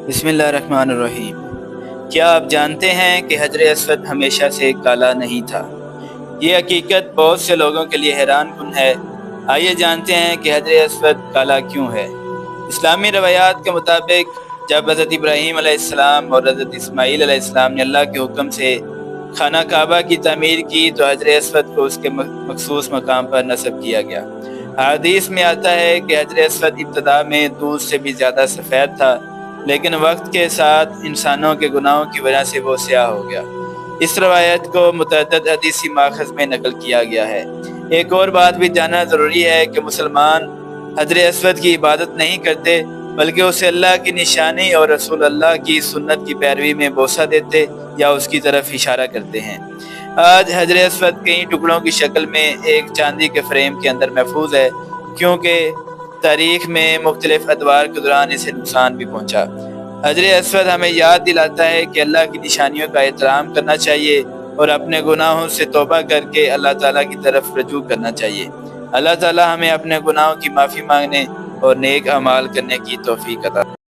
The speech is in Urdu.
بسم اللہ الرحمن الرحیم۔ کیا آپ جانتے ہیں کہ حجر اسود ہمیشہ سے کالا نہیں تھا؟ یہ حقیقت بہت سے لوگوں کے لیے حیران کن ہے۔ آئیے جانتے ہیں کہ حجر اسود کالا کیوں ہے۔ اسلامی روایات کے مطابق جب حضرت ابراہیم علیہ السلام اور حضرت اسماعیل علیہ السلام نے اللہ کے حکم سے خانہ کعبہ کی تعمیر کی تو حجر اسود کو اس کے مخصوص مقام پر نصب کیا گیا۔ حدیث میں آتا ہے کہ حجر اسود ابتدا میں دودھ سے بھی زیادہ سفید تھا، لیکن وقت کے ساتھ انسانوں کے گناہوں کی وجہ سے وہ سیاہ ہو گیا۔ اس روایت کو متعدد حدیثی ماخذ میں نقل کیا گیا ہے۔ ایک اور بات بھی جاننا ضروری ہے کہ مسلمان حجر اسود کی عبادت نہیں کرتے، بلکہ اسے اللہ کی نشانی اور رسول اللہ کی سنت کی پیروی میں بوسہ دیتے یا اس کی طرف اشارہ کرتے ہیں۔ آج حجر اسود کئی ٹکڑوں کی شکل میں ایک چاندی کے فریم کے اندر محفوظ ہے، کیونکہ تاریخ میں مختلف ادوار کے دوران اسے نقصان بھی پہنچا۔ حجر اسود ہمیں یاد دلاتا ہے کہ اللہ کی نشانیوں کا احترام کرنا چاہیے اور اپنے گناہوں سے توبہ کر کے اللہ تعالیٰ کی طرف رجوع کرنا چاہیے۔ اللہ تعالیٰ ہمیں اپنے گناہوں کی معافی مانگنے اور نیک اعمال کرنے کی توفیق عطا